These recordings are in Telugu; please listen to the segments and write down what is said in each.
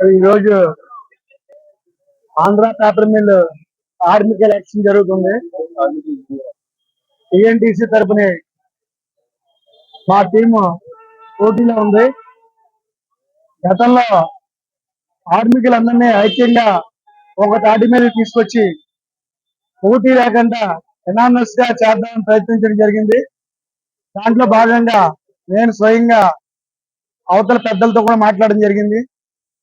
ఈ రోజు ఆంధ్ర పేపర్ మిల్ కార్మిక ఎలక్షన్ జరుగుతుంది. టిఎన్టీసీ తరపున మా టీము పోటీలో ఉంది. గతంలో కార్మికులందరినీ ఐక్యంగా ఒక తాటి మీద తీసుకొచ్చి పోటీ లేకుండా ఎనానమస్ గా చేద్దామని ప్రయత్నించడం జరిగింది. దాంట్లో భాగంగా నేను స్వయంగా అవతల పెద్దలతో కూడా మాట్లాడడం జరిగింది.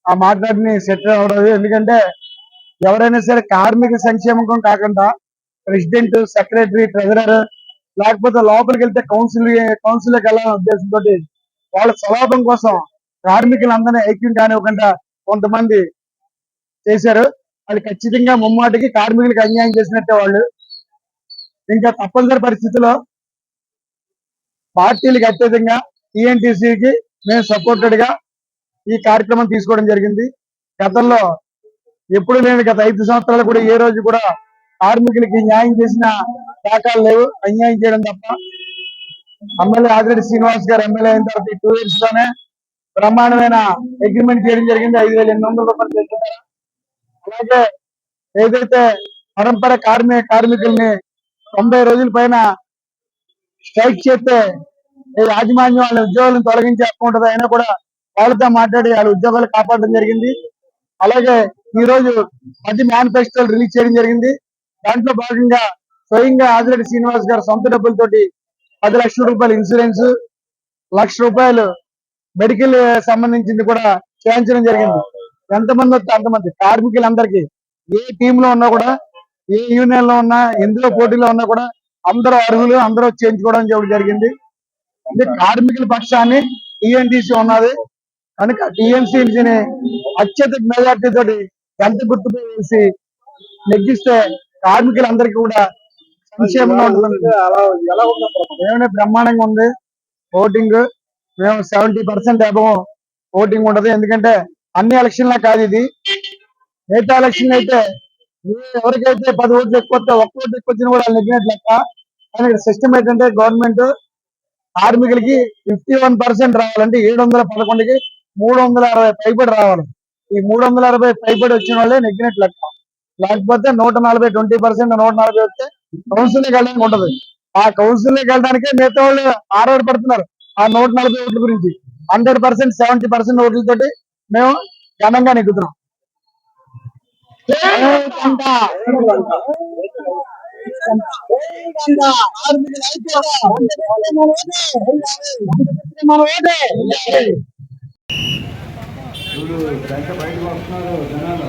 ఆ మాట్లాడిని సెట్ అవ్వదు. ఎందుకంటే ఎవరైనా సరే కార్మిక సంక్షేమం కాకుండా ప్రెసిడెంట్, సెక్రటరీ, ట్రెజరర్ లేకపోతే లోపలికి వెళ్తే కౌన్సిల్కి వెళ్ళాలనే ఉద్దేశంతో వాళ్ళ స్వలాభం కోసం కార్మికులందరినీ ఐక్యం కానివ్వకుండా కొంతమంది చేశారు. అది ఖచ్చితంగా ముమ్మాటికి కార్మికులకు అన్యాయం చేసినట్టే. వాళ్ళు ఇంకా తప్పనిసరి పరిస్థితుల్లో పార్టీలకు అత్యధికంగా టీఎన్టీసీకి మేము సపోర్టెడ్ గా ఈ కార్యక్రమం తీసుకోవడం జరిగింది. గతంలో ఎప్పుడు నేను గత 5 సంవత్సరాలు కూడా ఏ రోజు కూడా కార్మికులకి న్యాయం చేసిన దాఖలు లేవు. అన్యాయం చేయడం తప్ప. ఎమ్మెల్యే ఆదిరెడ్డి శ్రీనివాస్ గారు ఎమ్మెల్యే అయిన తర్వాత 2 years లోనే బ్రహ్మాండమైన అగ్రిమెంట్ చేయడం జరిగింది. 5,800 రూపాయలు చేస్తున్నారు. అలాగే ఏదైతే పరంపర కార్మికుల్ని 90 రోజుల పైన స్ట్రైక్ చేస్తే యాజమాన్యం వాళ్ళ ఉద్యోగాలను తొలగించే హక్కు ఉంటుంది. అయినా కూడా వాళ్ళతో మాట్లాడి వాళ్ళ ఉద్యోగాలు కాపాడడం జరిగింది. అలాగే ఈ రోజు 10 మేనిఫెస్టోలు రిలీజ్ చేయడం జరిగింది. దాంట్లో భాగంగా స్వయంగా ఆదిరెడ్డి శ్రీనివాస్ గారు సొంత డబ్బులతోటి 10 లక్షల రూపాయలు ఇన్సూరెన్స్, 1,00,000 రూపాయలు మెడికల్ సంబంధించింది కూడా చేయించడం జరిగింది. ఎంతమంది వస్తే అంతమంది కార్మికులందరికీ ఏ టీమ్ లో ఉన్నా కూడా, ఏ యూనియన్ లో ఉన్నా, ఎందులో పోటీలో ఉన్నా కూడా అందరూ అర్హులు, అందరూ చేయించుకోవడం జరిగింది. అంటే కార్మికుల పక్షాన్ని టీఎన్టీసీ ఉన్నది కనుక టీఎన్సీని అత్యధిక మెజార్టీ తోటి గంట గుర్తుపై వేసి నెగ్గిస్తే కార్మికులందరికీ కూడా సంక్షేమంగా ఉంటుంది. ఏమైనా బ్రహ్మాండంగా ఉంది ఓటింగ్. మేము 70% అబవ్ ఓటింగ్ ఉంటది. ఎందుకంటే అన్ని ఎలక్షన్లా కాదు ఇది. మిగతా ఎలక్షన్ అయితే ఎవరికైతే 10 ఓట్లు ఎక్కువ వస్తే 1 ఓటు ఎక్కువ వచ్చినా కూడా నెగ్గినట్లు లెక్క. కానీ సిస్టమ్ ఏంటంటే గవర్నమెంట్ కార్మికులకి 51% రావాలంటే 711కి 360 పైబడి రావాలి. ఈ 360 పైబడి వచ్చిన వాళ్ళే నెగ్గినట్లు లెక్క. లేకపోతే 140 20% 140 వస్తే కౌన్సిల్కి వెళ్ళడానికి ఉంటది. ఆ కౌన్సిల్కి వెళ్ళడానికే మిగతా వాళ్ళు ఆరాటపడుతున్నారు ఆ 140 ఓట్ల గురించి. 100% 70% ఓట్లతోటి మేము ఘనంగా నెగ్గుతున్నాం. చూడు బయటకు వస్తున్నారు జనాలు.